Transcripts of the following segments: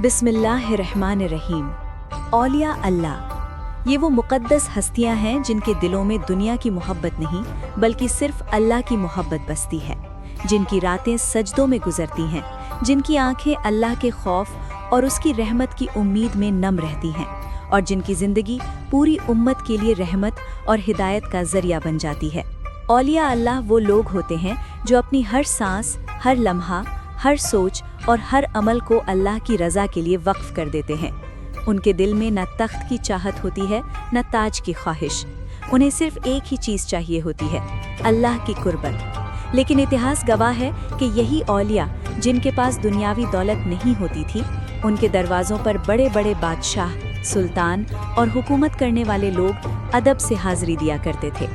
बिस्मिल्लाहिर्रहमानिर्रहीम। औलिया अल्लाह, ये वो मुक़द्दस हस्तियाँ हैं जिनके दिलों में दुनिया की मोहब्बत नहीं बल्कि सिर्फ अल्लाह की मोहब्बत बसती है, जिनकी रातें सजदों में गुजरती हैं, जिनकी आंखें अल्लाह के खौफ और उसकी रहमत की उम्मीद में नम रहती हैं और जिनकी ज़िंदगी पूरी उम्मत के लिए रहमत और हिदायत का ज़रिया बन जाती है। औलिया अल्लाह वो लोग होते हैं जो अपनी हर सांस, हर लम्हा, हर सोच और हर अमल को अल्लाह की रज़ा के लिए वक्फ कर देते हैं। उनके दिल में न तख्त की चाहत होती है न ताज की ख्वाहिश, उन्हें सिर्फ एक ही चीज़ चाहिए होती है, अल्लाह की कुर्बत। लेकिन इतिहास गवाह है कि यही औलिया जिनके पास दुनियावी दौलत नहीं होती थी, उनके दरवाज़ों पर बड़े बड़े बादशाह, सुल्तान और हुकूमत करने वाले लोग अदब से हाज़िरी दिया करते थे,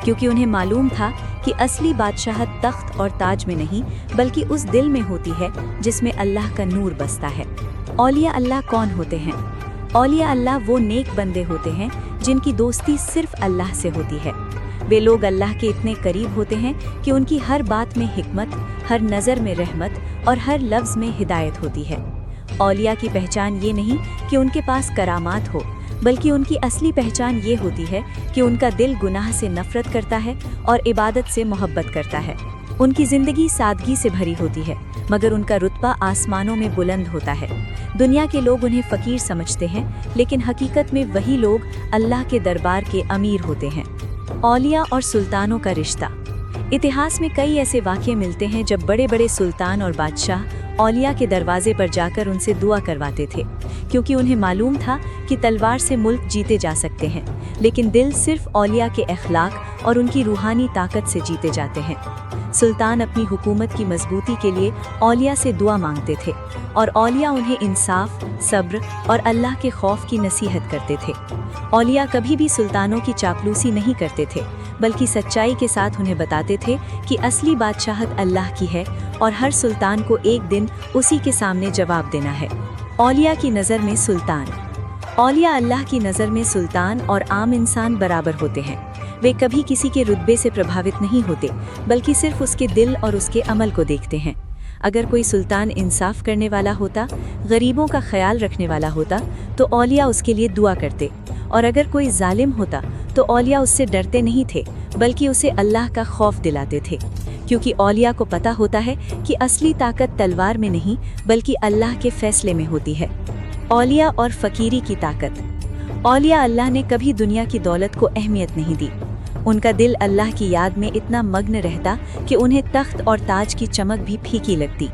क्योंकि उन्हें मालूम था कि असली बादशाहत तख्त और ताज में नहीं बल्कि उस दिल में होती है जिसमें अल्लाह का नूर बसता है। औलिया अल्लाह कौन होते हैं? औलिया अल्लाह वो नेक बंदे होते हैं जिनकी दोस्ती सिर्फ अल्लाह से होती है। वे लोग अल्लाह के इतने करीब होते हैं कि उनकी हर बात में हिकमत, हर नज़र में रहमत और हर लफ्ज़ में हिदायत होती है। औलिया की पहचान ये नहीं कि उनके पास करामात हो, बल्कि उनकी असली पहचान ये होती है कि उनका दिल गुनाह से नफरत करता है और इबादत से मोहब्बत करता है। उनकी ज़िंदगी सादगी से भरी होती है, मगर उनका रुतबा आसमानों में बुलंद होता है। दुनिया के लोग उन्हें फ़कीर समझते हैं, लेकिन हकीकत में वही लोग अल्लाह के दरबार के अमीर होते हैं। औलिया और सुल्तानों का रिश्ता। इतिहास में कई ऐसे वाक़ये मिलते हैं जब बड़े बड़े सुल्तान और बादशाह औलिया के दरवाजे पर जाकर उनसे दुआ करवाते थे, क्योंकि उन्हें मालूम था कि तलवार से मुल्क जीते जा सकते हैं, लेकिन दिल सिर्फ औलिया के अखलाक और उनकी रूहानी ताकत से जीते जाते हैं। सुल्तान अपनी हुकूमत की मजबूती के लिए औलिया से दुआ मांगते थे और औलिया उन्हें इंसाफ, सब्र और अल्लाह के खौफ की नसीहत करते थे। औलिया कभी भी सुल्तानों की चापलूसी नहीं करते थे, बल्कि सच्चाई के साथ उन्हें बताते थे कि असली बादशाहत अल्लाह की है और हर सुल्तान को एक दिन उसी के सामने जवाब देना है। औलिया की नज़र में सुल्तान। औलिया अल्लाह की नज़र में सुल्तान और आम इंसान बराबर होते हैं। वे कभी किसी के रुतबे से प्रभावित नहीं होते, बल्कि सिर्फ उसके दिल और उसके अमल को देखते हैं। अगर कोई सुल्तान इंसाफ करने वाला होता, गरीबों का ख्याल रखने वाला होता, तो औलिया उसके लिए दुआ करते, और अगर कोई जालिम होता तो औलिया उससे डरते नहीं थे, बल्कि उसे अल्लाह का खौफ दिलाते थे, क्योंकि औलिया को पता होता है कि असली ताकत तलवार में नहीं बल्कि अल्लाह के फैसले में होती है। औलिया और फ़कीरी की ताकत। औलिया अल्लाह ने कभी दुनिया की दौलत को अहमियत नहीं दी। उनका दिल अल्लाह की याद में इतना मग्न रहता कि उन्हें तख्त और ताज की चमक भी फीकी लगती।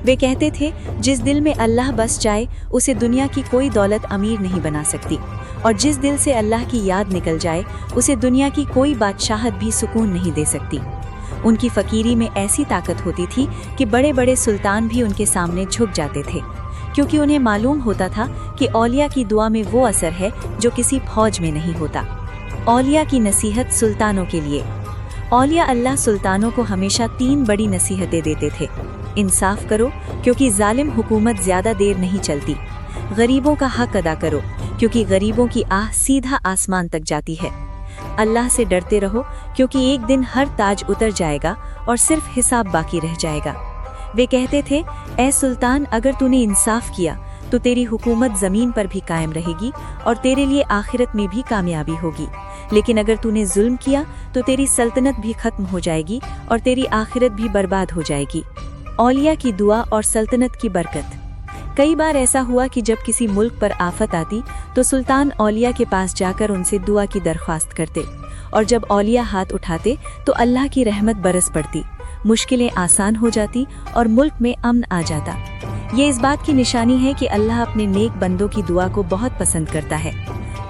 वे कहते थे, जिस दिल में अल्लाह बस जाए उसे दुनिया की कोई दौलत अमीर नहीं बना सकती, और जिस दिल से अल्लाह की याद निकल जाए उसे दुनिया की कोई बादशाहत भी सुकून नहीं दे सकती। उनकी फ़कीरी में ऐसी ताकत होती थी कि बड़े बड़े सुल्तान भी उनके सामने झुक जाते थे, क्योंकि उन्हें मालूम होता था कि औलिया की दुआ में वो असर है जो किसी फौज में नहीं होता। औलिया की नसीहत सुल्तानों के लिए। औलिया अल्लाह सुल्तानों को हमेशा 3 बड़ी नसीहतें देते थे। इंसाफ करो, क्योंकि जालिम हुकूमत ज़्यादा देर नहीं चलती। गरीबों का हक अदा करो, क्योंकि गरीबों की आह सीधा आसमान तक जाती है। अल्लाह से डरते रहो, क्योंकि एक दिन हर ताज उतर जाएगा और सिर्फ हिसाब बाकी रह जाएगा। वे कहते थे, ऐ सुल्तान, अगर तूने इंसाफ किया तो तेरी हुकूमत ज़मीन पर भी कायम रहेगी और तेरे लिए आखिरत में भी कामयाबी होगी, लेकिन अगर तूने जुल्म किया तो तेरी सल्तनत भी ख़त्म हो जाएगी और तेरी आखिरत भी बर्बाद हो जाएगी। औलिया की दुआ और सल्तनत की बरकत। कई बार ऐसा हुआ कि जब किसी मुल्क पर आफत आती तो सुल्तान औलिया के पास जाकर उनसे दुआ की दरख्वास्त करते, और जब औलिया हाथ उठाते तो अल्लाह की रहमत बरस पड़ती, मुश्किलें आसान हो जाती और मुल्क में अमन आ जाता। ये इस बात की निशानी है कि अल्लाह अपने नेक बंदों की दुआ को बहुत पसंद करता है।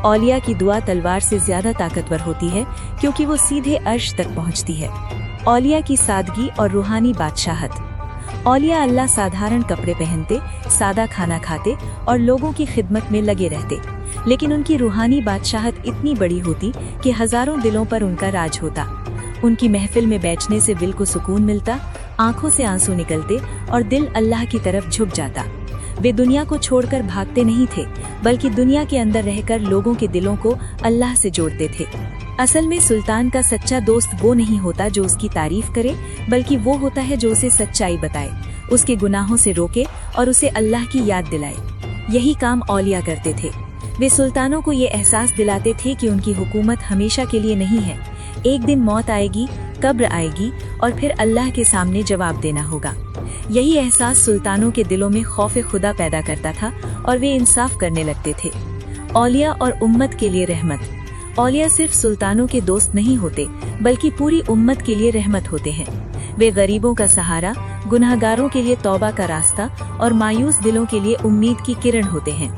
औलिया की दुआ तलवार से ज़्यादा ताकतवर होती है, क्योंकि वो सीधे अर्श तक पहुँचती है। औलिया की सादगी और रूहानी बादशाहत। औलिया अल्लाह साधारण कपड़े पहनते, सादा खाना खाते और लोगों की खिदमत में लगे रहते, लेकिन उनकी रूहानी बादशाहत इतनी बड़ी होती कि हज़ारों दिलों पर उनका राज होता। उनकी महफिल में बैठने से दिल को सुकून मिलता, आंखों से आंसू निकलते और दिल अल्लाह की तरफ झुक जाता। वे दुनिया को छोड़कर भागते नहीं थे, बल्कि दुनिया के अंदर रहकर लोगों के दिलों को अल्लाह से जोड़ते थे। असल में सुल्तान का सच्चा दोस्त वो नहीं होता जो उसकी तारीफ करे, बल्कि वो होता है जो उसे सच्चाई बताए, उसके गुनाहों से रोके और उसे अल्लाह की याद दिलाए। यही काम औलिया करते थे। वे सुल्तानों को ये एहसास दिलाते थे कि उनकी हुकूमत हमेशा के लिए नहीं है। एक दिन मौत आएगी, कब्र आएगी और फिर अल्लाह के सामने जवाब देना होगा। यही एहसास सुल्तानों के दिलों में खौफ खुदा पैदा करता था और वे इंसाफ करने लगते थे। औलिया और उम्मत के लिए रहमत। औलिया सिर्फ सुल्तानों के दोस्त नहीं होते, बल्कि पूरी उम्मत के लिए रहमत होते हैं। वे गरीबों का सहारा, गुनहगारों के लिए तौबा का रास्ता और मायूस दिलों के लिए उम्मीद की किरण होते हैं।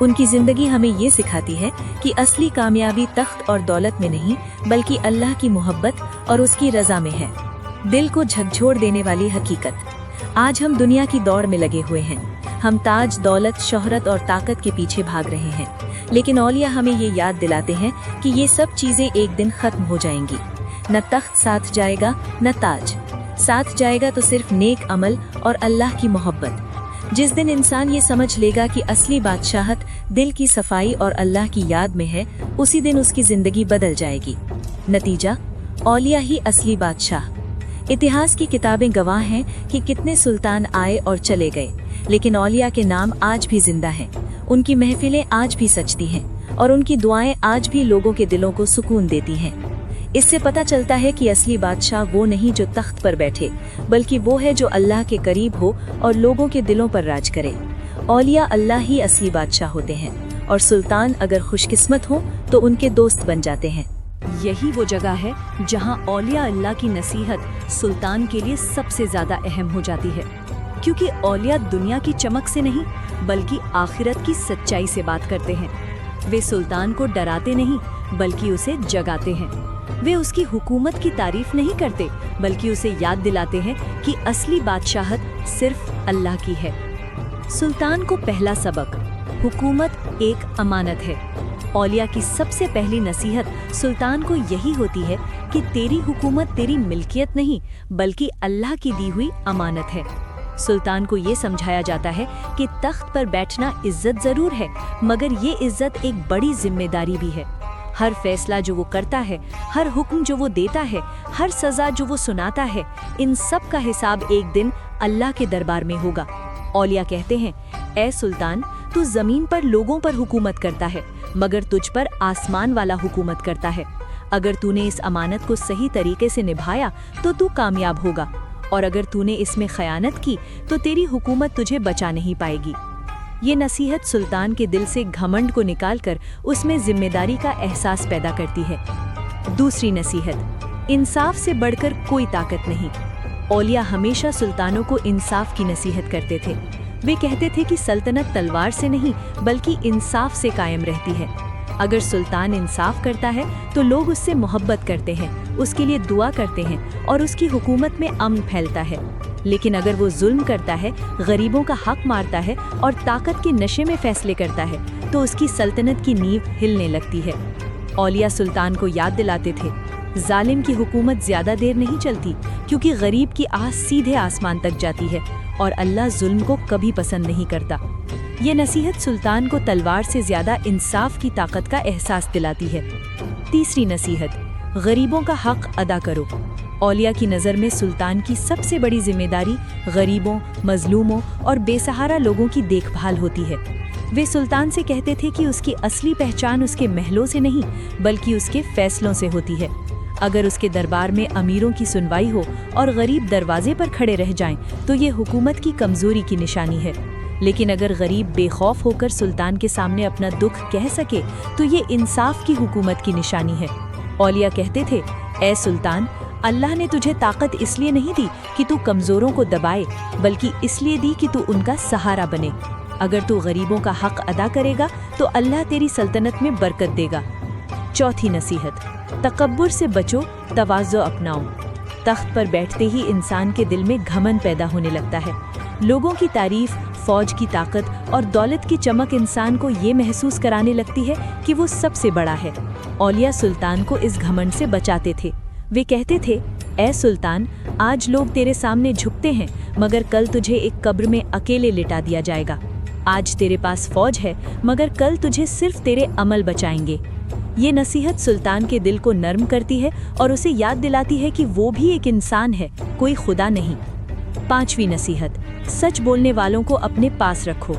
उनकी जिंदगी हमें ये सिखाती है कि असली कामयाबी तख्त और दौलत में नहीं, बल्कि अल्लाह की मोहब्बत और उसकी रजा में है। दिल को झकझोर देने वाली हकीकत। आज हम दुनिया की दौड़ में लगे हुए हैं। हम ताज, दौलत, शोहरत और ताकत के पीछे भाग रहे हैं, लेकिन औलिया हमें ये याद दिलाते हैं कि ये सब चीजें एक दिन खत्म हो जाएंगी। न तख्त साथ जाएगा, न ताज साथ जाएगा, तो सिर्फ नेक अमल और अल्लाह की मोहब्बत। जिस दिन इंसान ये समझ लेगा कि असली बादशाहत दिल की सफाई और अल्लाह की याद में है, उसी दिन उसकी जिंदगी बदल जाएगी। नतीजा, औलिया ही असली बादशाह। इतिहास की किताबें गवाह हैं कि कितने सुल्तान आए और चले गए, लेकिन औलिया के नाम आज भी जिंदा हैं। उनकी महफिलें आज भी सजती हैं और उनकी दुआएं आज भी लोगों के दिलों को सुकून देती हैं। इससे पता चलता है कि असली बादशाह वो नहीं जो तख्त पर बैठे, बल्कि वो है जो अल्लाह के करीब हो और लोगों के दिलों पर राज करे। औलिया अल्लाह ही असली बादशाह होते हैं और सुल्तान अगर खुशकिस्मत हो तो उनके दोस्त बन जाते हैं। यही वो जगह है जहां औलिया अल्लाह की नसीहत सुल्तान के लिए सबसे ज्यादा अहम हो जाती है, क्योंकि औलिया दुनिया की चमक से नहीं, बल्कि आखिरत की सच्चाई से बात करते हैं। वे सुल्तान को डराते नहीं, बल्कि उसे जगाते हैं। वे उसकी हुकूमत की तारीफ नहीं करते, बल्कि उसे याद दिलाते हैं कि असली बादशाहत सिर्फ अल्लाह की है। सुल्तान को पहला सबक, हुकूमत एक अमानत है। औलिया की सबसे पहली नसीहत सुल्तान को यही होती है कि तेरी हुकूमत तेरी मिल्कियत नहीं, बल्कि अल्लाह की दी हुई अमानत है। सुल्तान को ये समझाया जाता है कि तख्त पर बैठना इज्जत जरूर है, मगर ये इज्जत एक बड़ी जिम्मेदारी भी है। हर फैसला जो वो करता है, हर हुक्म जो वो देता है, हर सजा जो वो सुनाता है, इन सब का हिसाब एक दिन अल्लाह के दरबार में होगा। औलिया कहते हैं, ऐ सुल्तान, तू जमीन पर लोगों पर हुकूमत करता है, मगर तुझ पर आसमान वाला हुकूमत करता है। अगर तूने इस अमानत को सही तरीके से निभाया तो तू कामयाब होगा, और अगर तूने इसमें खयानत की तो तेरी हुकूमत तुझे बचा नहीं पाएगी। ये नसीहत सुल्तान के दिल से घमंड को निकालकर उसमें जिम्मेदारी का एहसास पैदा करती है। दूसरी नसीहत, इंसाफ से बढ़कर कोई ताकत नहीं। औलिया हमेशा सुल्तानों को इंसाफ की नसीहत करते थे। वे कहते थे कि सल्तनत तलवार से नहीं, बल्कि इंसाफ से कायम रहती है। अगर सुल्तान इंसाफ करता है तो लोग उससे मोहब्बत करते हैं, उसके लिए दुआ करते हैं और उसकी हुकूमत में अमन फैलता है। लेकिन अगर वो जुल्म करता है, गरीबों का हक मारता है और ताकत के नशे में फैसले करता है, तो उसकी सल्तनत की नींव हिलने लगती है। औलिया सुल्तान को याद दिलाते थे, जालिम की हुकूमत ज्यादा देर नहीं चलती, क्योंकि गरीब की आस सीधे आसमान तक जाती है और अल्लाह जुल्म को कभी पसंद नहीं करता। ये नसीहत सुल्तान को तलवार से ज्यादा इंसाफ की ताकत का एहसास दिलाती है। तीसरी नसीहत, गरीबों का हक अदा करो। औलिया की नज़र में सुल्तान की सबसे बड़ी जिम्मेदारी गरीबों, मजलूमों और बेसहारा लोगों की देखभाल होती है। वे सुल्तान से कहते थे कि उसकी असली पहचान उसके महलों से नहीं, बल्कि उसके फैसलों से होती है। अगर उसके दरबार में अमीरों की सुनवाई हो और गरीब दरवाजे पर खड़े रह जाएं, तो ये हुकूमत की कमजोरी की निशानी है। लेकिन अगर गरीब बेखौफ होकर सुल्तान के सामने अपना दुख कह सके, तो ये इंसाफ की हुकूमत की निशानी है। औलिया कहते थे, ऐ सुल्तान, अल्लाह ने तुझे ताकत इसलिए नहीं दी कि तू कमजोरों को दबाए, बल्कि इसलिए दी कि तू उनका सहारा बने। अगर तू गरीबों का हक अदा करेगा तो अल्लाह तेरी सल्तनत में बरकत देगा। चौथी नसीहत, तकब्बुर से बचो, तवाज़ो अपनाओ। तख्त पर बैठते ही इंसान के दिल में घमंड पैदा होने लगता है। लोगों की तारीफ, फौज की ताकत और दौलत की चमक इंसान को ये महसूस कराने लगती है कि वो सबसे बड़ा है। औलिया सुल्तान को इस घमंड से बचाते थे। वे कहते थे, ऐ सुल्तान, आज लोग तेरे सामने झुकते हैं, मगर कल तुझे एक कब्र में अकेले लिटा दिया जाएगा। आज तेरे पास फौज है, मगर कल तुझे सिर्फ तेरे अमल बचाएंगे। ये नसीहत सुल्तान के दिल को नर्म करती है और उसे याद दिलाती है कि वो भी एक इंसान है, कोई खुदा नहीं। पांचवी नसीहत, सच बोलने वालों को अपने पास रखो।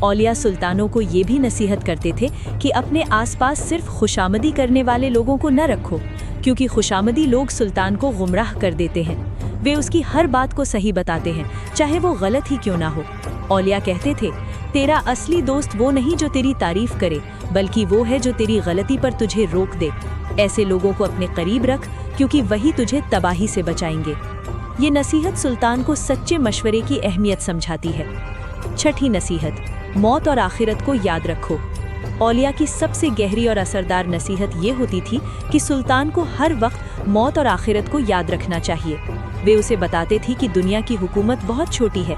औलिया सुल्तानों को ये भी नसीहत करते थे कि अपने आसपास सिर्फ खुशामदी करने वाले लोगों को न रखो, क्योंकि खुशामदी लोग सुल्तान को गुमराह कर देते हैं। वे उसकी हर बात को सही बताते हैं, चाहे वो गलत ही क्यों ना हो। औलिया कहते थे, तेरा असली दोस्त वो नहीं जो तेरी तारीफ करे, बल्कि वो है जो तेरी गलती पर तुझे रोक दे। ऐसे लोगों को अपने करीब रख, क्योंकि वही तुझे तबाही से बचाएंगे। ये नसीहत सुल्तान को सच्चे मशवरे की अहमियत समझाती है। छठी नसीहत, मौत और आखिरत को याद रखो। औलिया की सबसे गहरी और असरदार नसीहत ये होती थी कि सुल्तान को हर वक्त मौत और आखिरत को याद रखना चाहिए। वे उसे बताते थे कि दुनिया की हुकूमत बहुत छोटी है,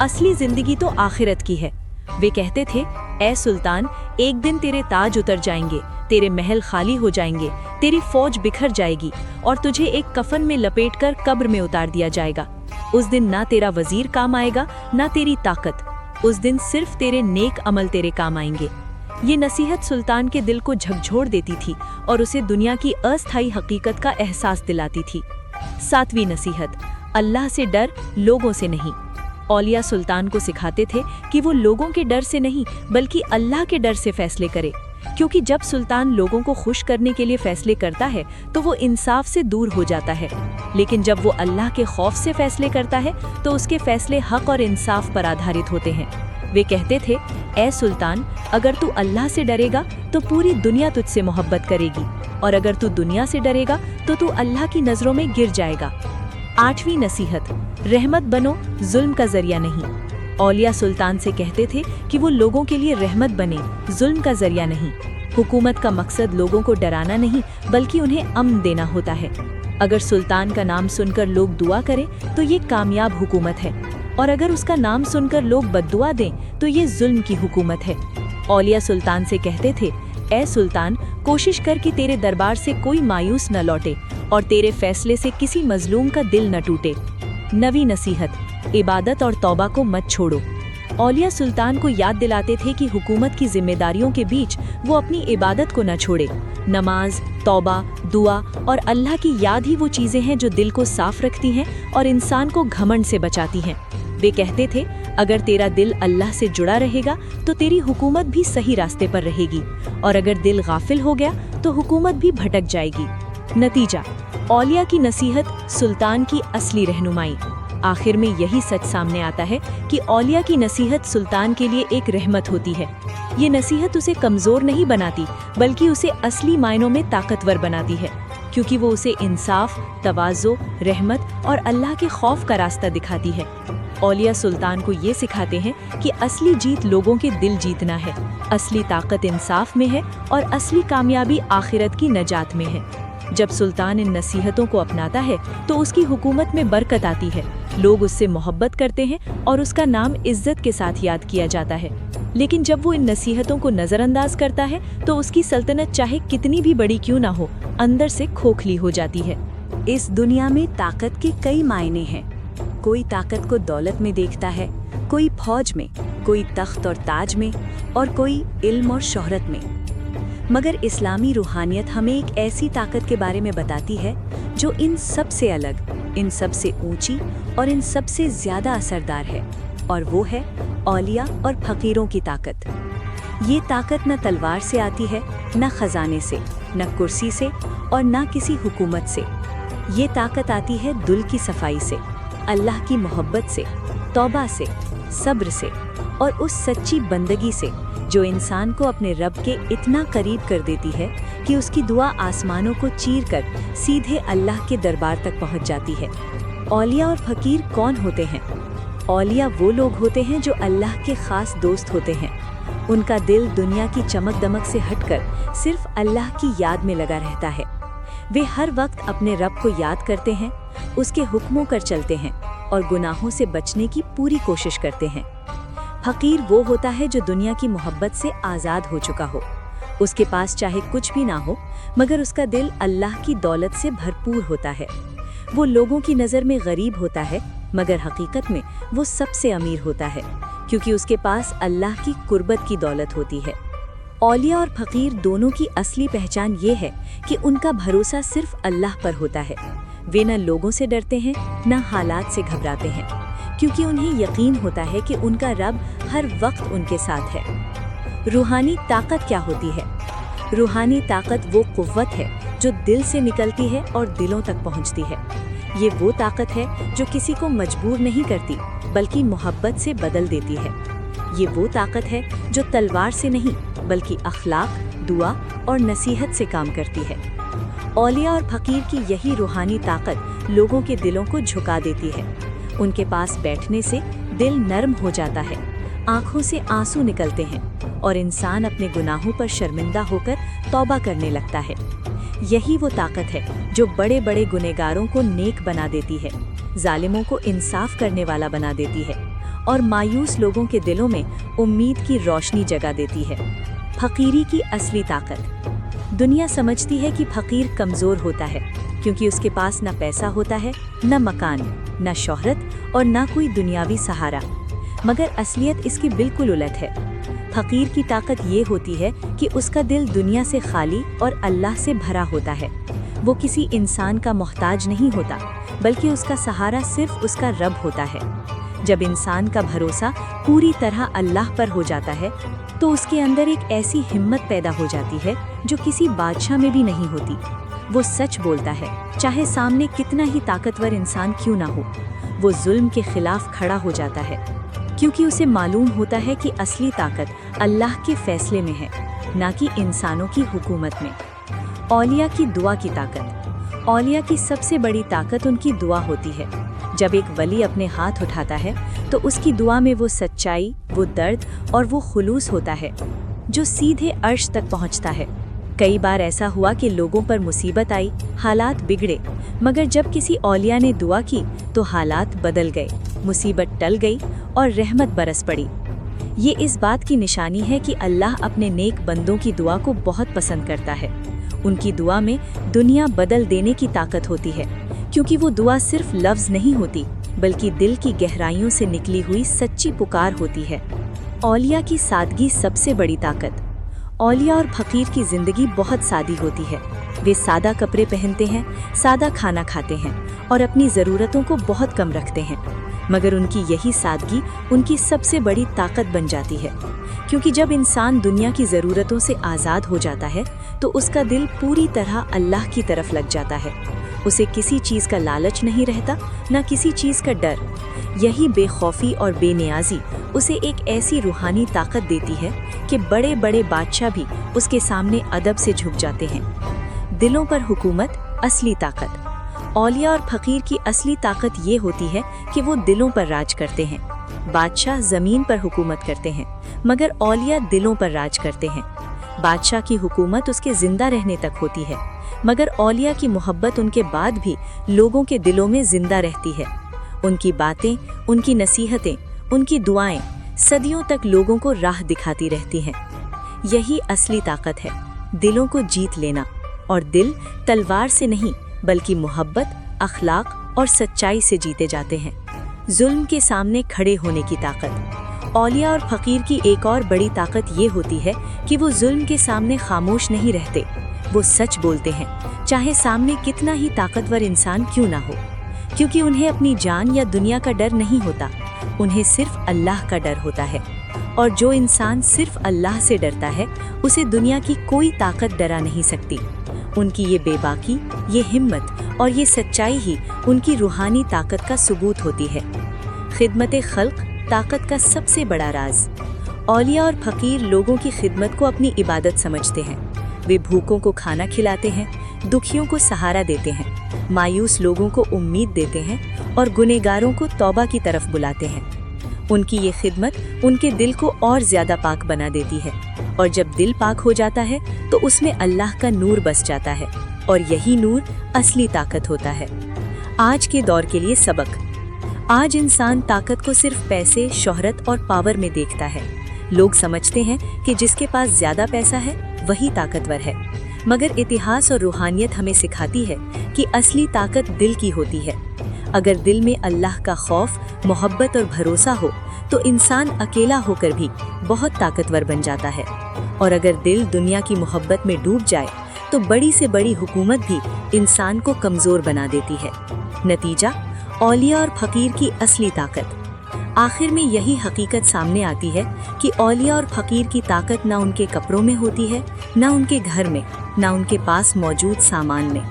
असली जिंदगी तो आखिरत की है। वे कहते थे, ऐ सुल्तान, एक दिन तेरे ताज उतर जाएंगे, तेरे महल खाली हो जाएंगे, तेरी फौज बिखर जाएगी और तुझे एक कफन में लपेटकर कब्र में उतार दिया जाएगा। उस दिन ना तेरा वजीर काम आएगा, ना तेरी ताकत। उस दिन सिर्फ तेरे नेक अमल तेरे काम आएंगे। ये नसीहत सुल्तान के दिल को झकझोर देती थी और उसे दुनिया की अस्थायी हकीकत का एहसास दिलाती थी। सातवीं नसीहत, अल्लाह से डर, लोगों से नहीं। औलिया सुल्तान को सिखाते थे कि वो लोगों के डर से नहीं बल्कि अल्लाह के डर से फैसले करे, क्योंकि जब सुल्तान लोगों को खुश करने के लिए फैसले करता है तो वो इंसाफ से दूर हो जाता है, लेकिन जब वो अल्लाह के खौफ से फैसले करता है तो उसके फैसले हक और इंसाफ पर आधारित होते हैं। वे कहते थे, ऐ सुल्तान, अगर तू अल्लाह से डरेगा तो पूरी दुनिया तुझसे मोहब्बत करेगी, और अगर तू दुनिया से डरेगा तो तू अल्लाह की नज़रों में गिर जाएगा। आठवीं नसीहत, रहमत बनो, जुल्म का जरिया नहीं। औलिया सुल्तान से कहते थे कि वो लोगों के लिए रहमत बने, जुल्म का जरिया नहीं। हुकूमत का मकसद लोगों को डराना नहीं बल्कि उन्हें अमन देना होता है। अगर सुल्तान का नाम सुनकर लोग दुआ करें तो ये कामयाब हुकूमत है, और अगर उसका नाम सुनकर लोग बद्दुआ दें तो ये जुल्म की हुकूमत है। औलिया सुल्तान से कहते थे, ऐ सुल्तान, कोशिश कर कि तेरे दरबार से कोई मायूस न लौटे और तेरे फैसले से किसी मजलूम का दिल न टूटे। नवी नसीहत, इबादत और तौबा को मत छोड़ो। औलिया सुल्तान को याद दिलाते थे कि हुकूमत की जिम्मेदारियों के बीच वो अपनी इबादत को न छोड़े। नमाज, तौबा, दुआ और अल्लाह की याद ही वो चीज़ें हैं जो दिल को साफ रखती हैं और इंसान को घमंड से बचाती हैं। वे कहते थे, अगर तेरा दिल अल्लाह से जुड़ा रहेगा तो तेरी हुकूमत भी सही रास्ते पर रहेगी, और अगर दिल गाफिल हो गया तो हुकूमत भी भटक जाएगी। नतीजा, औलिया की नसीहत सुल्तान की असली रहनुमाई। आखिर में यही सच सामने आता है कि औलिया की नसीहत सुल्तान के लिए एक रहमत होती है। ये नसीहत उसे कमज़ोर नहीं बनाती बल्कि उसे असली मायनों में ताकतवर बनाती है, क्योंकि वो उसे इंसाफ, तवाज़ो, रहमत और अल्लाह के खौफ का रास्ता दिखाती है। औलिया सुल्तान को ये सिखाते हैं कि असली जीत लोगों के दिल जीतना है, असली ताकत इंसाफ में है और असली कामयाबी आखिरत की नजात में है। जब सुल्तान इन नसीहतों को अपनाता है तो उसकी हुकूमत में बरकत आती है, लोग उससे मोहब्बत करते हैं और उसका नाम इज्जत के साथ याद किया जाता है। लेकिन जब वो इन नसीहतों को नज़रअंदाज करता है तो उसकी सल्तनत चाहे कितनी भी बड़ी क्यों ना हो, अंदर से खोखली हो जाती है। इस दुनिया में ताकत के कई मायने हैं। कोई ताकत को दौलत में देखता है, कोई फौज में, कोई तख्त और ताज में, और कोई इल्म और शोहरत में। मगर इस्लामी रूहानियत हमें एक ऐसी ताकत के बारे में बताती है जो इन सब से अलग, इन सब से ऊंची और इन सब से ज़्यादा असरदार है, और वो है औलिया और फ़कीरों की ताकत। ये ताकत न तलवार से आती है, न खजाने से, न कुर्सी से और न किसी हुकूमत से। ये ताकत आती है दिल की सफाई से, अल्लाह की मोहब्बत से, तौबा से, सब्र से और उस सच्ची बंदगी से जो इंसान को अपने रब के इतना करीब कर देती है कि उसकी दुआ आसमानों को चीरकर सीधे अल्लाह के दरबार तक पहुंच जाती है। औलिया और फ़कीर कौन होते हैं? औलिया वो लोग होते हैं जो अल्लाह के ख़ास दोस्त होते हैं। उनका दिल दुनिया की चमक दमक से हटकर सिर्फ अल्लाह की याद में लगा रहता है। वे हर वक्त अपने रब को याद करते हैं, उसके हुक्मों कर चलते हैं और गुनाहों से बचने की पूरी कोशिश करते हैं। फ़कीर वो होता है जो दुनिया की मोहब्बत से आज़ाद हो चुका हो। उसके पास चाहे कुछ भी ना हो, मगर उसका दिल अल्लाह की दौलत से भरपूर होता है। वो लोगों की नज़र में गरीब होता है, मगर हकीकत में वो सबसे अमीर होता है, क्योंकि उसके पास अल्लाह की कुर्बत की दौलत होती है। औलिया और फ़कीर दोनों की असली पहचान ये है कि उनका भरोसा सिर्फ अल्लाह पर होता है। वे न लोगों से डरते हैं, न हालात से घबराते हैं, क्योंकि उन्हें यकीन होता है कि उनका रब हर वक्त उनके साथ है। रूहानी ताकत क्या होती है? रूहानी ताकत वो कुव्वत है जो दिल से निकलती है और दिलों तक पहुंचती है। ये वो ताकत है जो किसी को मजबूर नहीं करती बल्कि मोहब्बत से बदल देती है। ये वो ताकत है जो तलवार से नहीं बल्कि अखलाक, दुआ और नसीहत से काम करती है। औलिया और फकीर की यही रूहानी ताकत लोगों के दिलों को झुका देती है। उनके पास बैठने से दिल नरम हो जाता है, आंखों से आंसू निकलते हैं और इंसान अपने गुनाहों पर शर्मिंदा होकर तौबा करने लगता है। यही वो ताकत है जो बड़े बड़े गुनहगारों को नेक बना देती है, जालिमों को इंसाफ करने वाला बना देती है और मायूस लोगों के दिलों में उम्मीद की रोशनी जगा देती है। फकीरी की असली ताकत। दुनिया समझती है कि फकीर कमज़ोर होता है क्योंकि उसके पास न पैसा होता है, न मकान, न शोहरत और न कोई दुनियावी सहारा। मगर असलियत इसकी बिल्कुल उलट है। फकीर की ताकत ये होती है कि उसका दिल दुनिया से खाली और अल्लाह से भरा होता है। वो किसी इंसान का मोहताज नहीं होता बल्कि उसका सहारा सिर्फ उसका रब होता है। जब इंसान का भरोसा पूरी तरह अल्लाह पर हो जाता है तो उसके अंदर एक ऐसी हिम्मत पैदा हो जाती है जो किसी बादशाह में भी नहीं होती। वो सच बोलता है, चाहे सामने कितना ही ताकतवर इंसान क्यों ना हो। वो जुल्म के खिलाफ खड़ा हो जाता है क्योंकि उसे मालूम होता है कि असली ताकत अल्लाह के फैसले में है, ना कि इंसानों की हुकूमत में। औलिया की दुआ की ताकत। औलिया की सबसे बड़ी ताकत उनकी दुआ होती है। जब एक वली अपने हाथ उठाता है तो उसकी दुआ में वो सच्चाई, वो दर्द और वो खुलूस होता है जो सीधे अर्श तक पहुंचता है। कई बार ऐसा हुआ कि लोगों पर मुसीबत आई, हालात बिगड़े, मगर जब किसी औलिया ने दुआ की तो हालात बदल गए, मुसीबत टल गई और रहमत बरस पड़ी। ये इस बात की निशानी है कि अल्लाह अपने नेक बंदों की दुआ को बहुत पसंद करता है। उनकी दुआ में दुनिया बदल देने की ताकत होती है क्योंकि वो दुआ सिर्फ लफ्ज़ नहीं होती बल्कि दिल की गहराइयों से निकली हुई सच्ची पुकार होती है। औलिया की सादगी सबसे बड़ी ताकत। औलिया और फकीर की ज़िंदगी बहुत सादी होती है। वे सादा कपड़े पहनते हैं, सादा खाना खाते हैं और अपनी ज़रूरतों को बहुत कम रखते हैं। मगर उनकी यही सादगी उनकी सबसे बड़ी ताकत बन जाती है क्योंकि जब इंसान दुनिया की ज़रूरतों से आज़ाद हो जाता है तो उसका दिल पूरी तरह अल्लाह की तरफ लग जाता है। उसे किसी चीज़ का लालच नहीं रहता, न किसी चीज़ का डर। यही बेखौफी और बेनियाजी उसे एक ऐसी रूहानी ताकत देती है कि बड़े बड़े बादशाह भी उसके सामने अदब से झुक जाते हैं। दिलों पर हुकूमत। असली ताकत। औलिया और फकीर की असली ताकत ये होती है कि वो दिलों पर राज करते हैं। बादशाह ज़मीन पर हुकूमत करते हैं मगर औलिया दिलों पर राज करते हैं। बादशाह की हुकूमत उसके जिंदा रहने तक होती है मगर औलिया की मोहब्बत उनके बाद भी लोगों के दिलों में जिंदा रहती है। उनकी बातें, उनकी नसीहतें, उनकी दुआएं सदियों तक लोगों को राह दिखाती रहती हैं। यही असली ताकत है, दिलों को जीत लेना। और दिल तलवार से नहीं बल्कि मोहब्बत, अखलाक और सच्चाई से जीते जाते हैं। जुल्म के सामने खड़े होने की ताकत। औलिया और फकीर की एक और बड़ी ताकत ये होती है कि वो जुल्म के सामने खामोश नहीं रहते। वो सच बोलते हैं, चाहे सामने कितना ही ताकतवर इंसान क्यों ना हो, क्योंकि उन्हें अपनी जान या दुनिया का डर नहीं होता, उन्हें सिर्फ अल्लाह का डर होता है। और जो इंसान सिर्फ अल्लाह से डरता है उसे दुनिया की कोई ताकत डरा नहीं सकती। उनकी ये बेबाकी, ये हिम्मत और ये सच्चाई ही उनकी रूहानी ताकत का सबूत होती है। खिदमत खल्क ताकत का सबसे बड़ा राज। औलिया और फकीर लोगों की खिदमत को अपनी इबादत समझते हैं। वे भूखों को खाना खिलाते हैं, दुखियों को सहारा देते हैं, मायूस लोगों को उम्मीद देते हैं और गुनहगारों को तौबा की तरफ बुलाते हैं। उनकी ये खिदमत उनके दिल को और ज़्यादा पाक बना देती है और जब दिल पाक हो जाता है तो उसमें अल्लाह का नूर बस जाता है और यही नूर असली ताकत होता है। आज के दौर के लिए सबक। आज इंसान ताकत को सिर्फ पैसे, शोहरत और पावर में देखता है। लोग समझते हैं कि जिसके पास ज़्यादा पैसा है वही ताकतवर है, मगर इतिहास और रूहानियत हमें सिखाती है कि असली ताकत दिल की होती है। अगर दिल में अल्लाह का खौफ, मोहब्बत और भरोसा हो तो इंसान अकेला होकर भी बहुत ताकतवर बन जाता है। और अगर दिल दुनिया की मोहब्बत में डूब जाए तो बड़ी से बड़ी हुकूमत भी इंसान को कमज़ोर बना देती है। नतीजा, औलिया और फकीर की असली ताकत। آخر میں یہی حقیقت سامنے آتی ہے کہ اولیاء اور فقیر کی طاقت نہ ان کے کپڑوں میں ہوتی ہے، نہ ان کے گھر میں، نہ ان کے پاس موجود سامان میں۔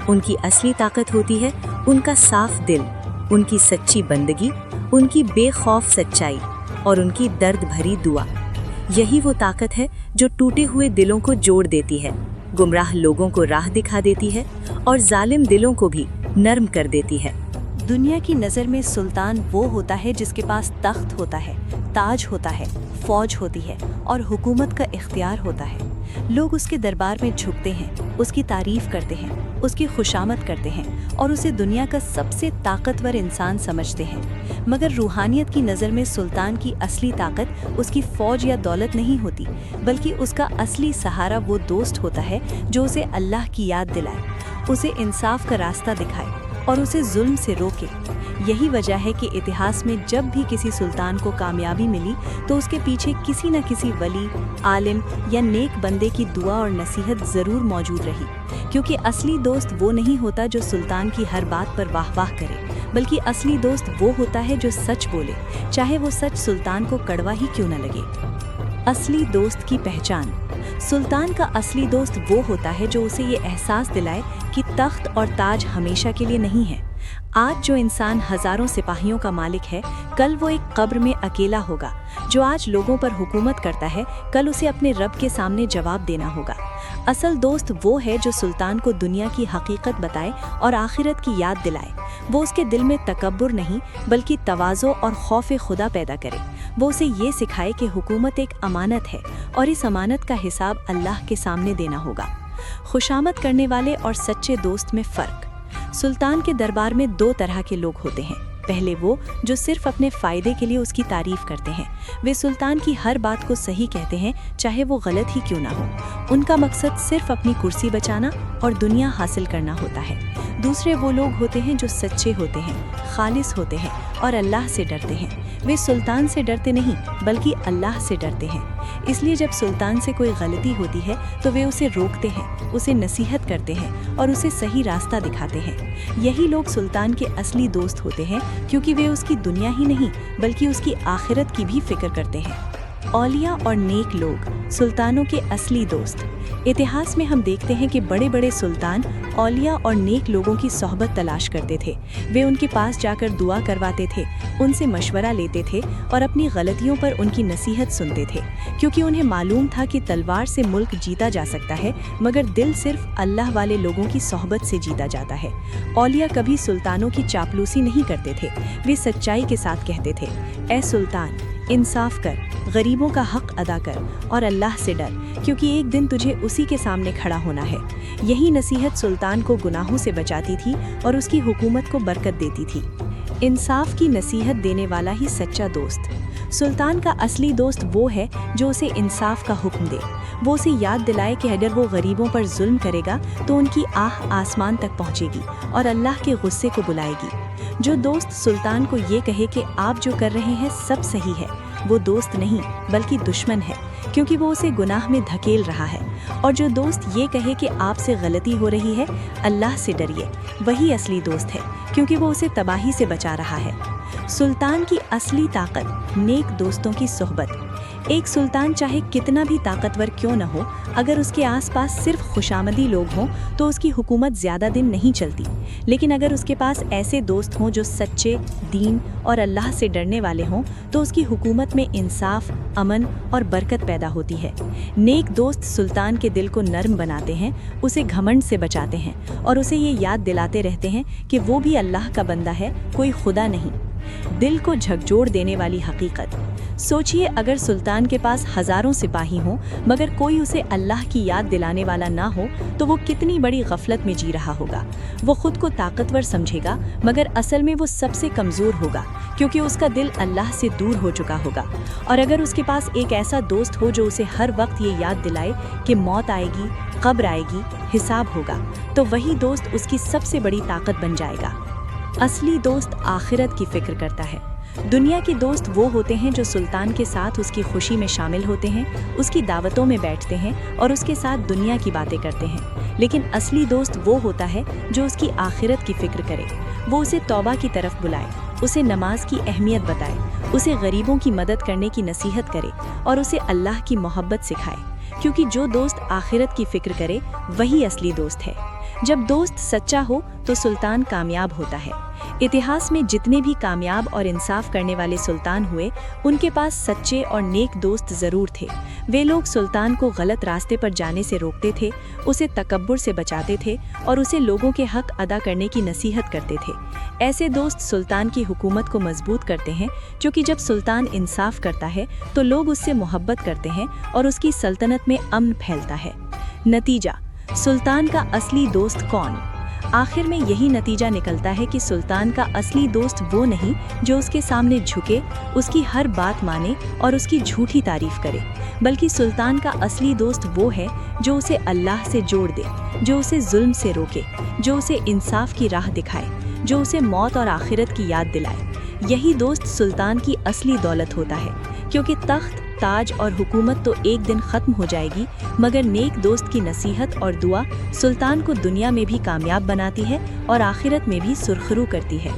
ان کی اصلی طاقت ہوتی ہے ان کا صاف دل، ان کی سچی بندگی، ان کی بے خوف سچائی اور ان کی درد بھری دعا۔ یہی وہ طاقت ہے جو ٹوٹے ہوئے دلوں کو جوڑ دیتی ہے، گمراہ لوگوں کو راہ دکھا دیتی ہے اور ظالم دلوں کو بھی نرم کر دیتی ہے۔ دنیا کی نظر میں سلطان وہ ہوتا ہے جس کے پاس تخت ہوتا ہے، تاج ہوتا ہے، فوج ہوتی ہے اور حکومت کا اختیار ہوتا ہے۔ لوگ اس کے دربار میں جھکتے ہیں، اس کی تعریف کرتے ہیں، اس کی خوشامد کرتے ہیں اور اسے دنیا کا سب سے طاقتور انسان سمجھتے ہیں۔ مگر روحانیت کی نظر میں سلطان کی اصلی طاقت اس کی فوج یا دولت نہیں ہوتی، بلکہ اس کا اصلی سہارا وہ دوست ہوتا ہے جو اسے اللہ کی یاد دلائے، اسے انصاف کا راستہ دکھائے اور اسے ظلم سے روکے۔ یہی وجہ ہے کہ اتہاس میں جب بھی کسی سلطان کو کامیابی ملی تو اس کے پیچھے کسی نہ کسی ولی، عالم یا نیک بندے کی دعا اور نصیحت ضرور موجود رہی، کیونکہ اصلی دوست وہ نہیں ہوتا جو سلطان کی ہر بات پر واہ واہ کرے، بلکہ اصلی دوست وہ ہوتا ہے جو سچ بولے، چاہے وہ سچ سلطان کو کڑوا ہی کیوں نہ لگے۔ اصلی دوست کی پہچان۔ سلطان کا اصلی دوست وہ ہوتا ہے جو اسے یہ احساس دلائے کہ تخت اور تاج ہمیشہ کے لیے نہیں ہے۔ آج جو انسان ہزاروں سپاہیوں کا مالک ہے، کل وہ ایک قبر میں اکیلا ہوگا۔ جو آج لوگوں پر حکومت کرتا ہے، کل اسے اپنے رب کے سامنے جواب دینا ہوگا۔ اصل دوست وہ ہے جو سلطان کو دنیا کی حقیقت بتائے اور آخرت کی یاد دلائے۔ وہ اس کے دل میں تکبر نہیں بلکہ تواضع اور خوف خدا پیدا کرے۔ وہ اسے یہ سکھائے کہ حکومت ایک امانت ہے اور اس امانت کا حساب اللہ کے سامنے دینا ہوگا۔ خوشامد کرنے والے اور سچے دوست میں فرق۔ سلطان کے دربار میں دو طرح کے لوگ ہوتے ہیں۔ پہلے وہ جو صرف اپنے فائدے کے لیے اس کی تعریف کرتے ہیں، وہ سلطان کی ہر بات کو صحیح کہتے ہیں چاہے وہ غلط ہی کیوں نہ ہو۔ ان کا مقصد صرف اپنی کرسی بچانا اور دنیا حاصل کرنا ہوتا ہے۔ دوسرے وہ لوگ ہوتے ہیں جو سچے ہوتے ہیں، خالص ہوتے ہیں اور اللہ سے ڈرتے ہیں۔ وہ سلطان سے ڈرتے نہیں بلکہ اللہ سے ڈرتے ہیں۔ اس لیے جب سلطان سے کوئی غلطی ہوتی ہے تو وہ اسے روکتے ہیں، اسے نصیحت کرتے ہیں اور اسے صحیح راستہ دکھاتے ہیں۔ یہی لوگ سلطان کے اصلی دوست ہوتے ہیں، کیونکہ وہ اس کی دنیا ہی نہیں بلکہ اس کی آخرت کی بھی فکر کرتے ہیں۔ اولیاء اور نیک لوگ، سلطانوں کے اصلی دوست۔ اتہاس میں ہم دیکھتے ہیں کہ بڑے بڑے سلطان اولیاء اور نیک لوگوں کی صحبت تلاش کرتے تھے۔ وہ ان کے پاس جا کر دعا کرواتے تھے، ان سے مشورہ لیتے تھے اور اپنی غلطیوں پر ان کی نصیحت سنتے تھے، کیونکہ انہیں معلوم تھا کہ تلوار سے ملک جیتا جا سکتا ہے مگر دل صرف اللہ والے لوگوں کی صحبت سے جیتا جاتا ہے۔ اولیاء کبھی سلطانوں کی چاپلوسی نہیں کرتے تھے، وہ سچائی کے ساتھ کہتے تھے، اے سلطان، انصاف کر، غریبوں کا حق ادا کر اور اللہ سے ڈر، کیونکہ ایک دن تجھے اسی کے سامنے کھڑا ہونا ہے۔ یہی نصیحت سلطان کو گناہوں سے بچاتی تھی اور اس کی حکومت کو برکت دیتی تھی۔ انصاف کی نصیحت دینے والا ہی سچا دوست۔ سلطان کا اصلی دوست وہ ہے جو اسے انصاف کا حکم دے۔ وہ اسے یاد دلائے کہ اگر وہ غریبوں پر ظلم کرے گا تو ان کی آہ آسمان تک پہنچے گی اور اللہ کے غصے کو بلائے گی۔ جو دوست سلطان کو یہ کہے کہ آپ جو کر رہے ہیں سب صحیح ہے، وہ دوست نہیں بلکہ دشمن ہے، کیونکہ وہ اسے گناہ میں دھکیل رہا ہے۔ اور جو دوست یہ کہے کہ آپ سے غلطی ہو رہی ہے، اللہ سے ڈریے، وہی اصلی دوست ہے، کیونکہ وہ اسے تباہی سے بچا رہا ہے۔ سلطان کی اصلی طاقت، نیک دوستوں کی صحبت۔ ایک سلطان چاہے کتنا بھی طاقتور کیوں نہ ہو، اگر اس کے آس پاس صرف خوشامدی لوگ ہوں تو اس کی حکومت زیادہ دن نہیں چلتی۔ لیکن اگر اس کے پاس ایسے دوست ہوں جو سچے، دین اور اللہ سے ڈرنے والے ہوں تو اس کی حکومت میں انصاف، امن اور برکت پیدا ہوتی ہے۔ نیک دوست سلطان کے دل کو نرم بناتے ہیں، اسے گھمنڈ سے بچاتے ہیں اور اسے یہ یاد دلاتے رہتے ہیں کہ وہ بھی اللہ کا بندہ ہے، کوئی خدا نہیں۔ دل کو جھکجھوڑ دینے والی حقیقت۔ سوچئے اگر سلطان کے پاس ہزاروں سپاہی ہوں مگر کوئی اسے اللہ کی یاد دلانے والا نہ ہو تو وہ کتنی بڑی غفلت میں جی رہا ہوگا۔ وہ خود کو طاقتور سمجھے گا مگر اصل میں وہ سب سے کمزور ہوگا، کیونکہ اس کا دل اللہ سے دور ہو چکا ہوگا۔ اور اگر اس کے پاس ایک ایسا دوست ہو جو اسے ہر وقت یہ یاد دلائے کہ موت آئے گی، قبر آئے گی، حساب ہوگا، تو وہی دوست اس کی سب سے بڑی طاقت بن جائے گا۔ اصلی دوست آخرت کی فکر کرتا ہے۔ دنیا کے دوست وہ ہوتے ہیں جو سلطان کے ساتھ اس کی خوشی میں شامل ہوتے ہیں، اس کی دعوتوں میں بیٹھتے ہیں اور اس کے ساتھ دنیا کی باتیں کرتے ہیں۔ لیکن اصلی دوست وہ ہوتا ہے جو اس کی آخرت کی فکر کرے، وہ اسے توبہ کی طرف بلائے، اسے نماز کی اہمیت بتائے، اسے غریبوں کی مدد کرنے کی نصیحت کرے اور اسے اللہ کی محبت سکھائے، کیونکہ جو دوست آخرت کی فکر کرے وہی اصلی دوست ہے۔ جب دوست سچا ہو تو سلطان کامیاب ہوتا ہے۔ اتہاس میں جتنے بھی کامیاب اور انصاف کرنے والے سلطان ہوئے، ان کے پاس سچے اور نیک دوست ضرور تھے۔ وہ لوگ سلطان کو غلط راستے پر جانے سے روکتے تھے، اسے تکبر سے بچاتے تھے اور اسے لوگوں کے حق ادا کرنے کی نصیحت کرتے تھے۔ ایسے دوست سلطان کی حکومت کو مضبوط کرتے ہیں، کیونکہ جب سلطان انصاف کرتا ہے تو لوگ اس سے محبت کرتے ہیں اور اس کی سلطنت میں امن پھیلتا ہے۔ نتیجہ: سلطان کا اصلی دوست کون؟ آخر میں یہی نتیجہ نکلتا ہے کہ سلطان کا اصلی دوست وہ نہیں جو اس کے سامنے جھکے، اس کی ہر بات مانے اور اس کی جھوٹی تعریف کرے، بلکہ سلطان کا اصلی دوست وہ ہے جو اسے اللہ سے جوڑ دے، جو اسے ظلم سے روکے، جو اسے انصاف کی راہ دکھائے، جو اسے موت اور آخرت کی یاد دلائے۔ یہی دوست سلطان کی اصلی دولت ہوتا ہے، کیونکہ تخت، تاج اور حکومت تو ایک دن ختم ہو جائے گی، مگر نیک دوست کی نصیحت اور دعا سلطان کو دنیا میں بھی کامیاب بناتی ہے اور آخرت میں بھی سرخرو کرتی ہے۔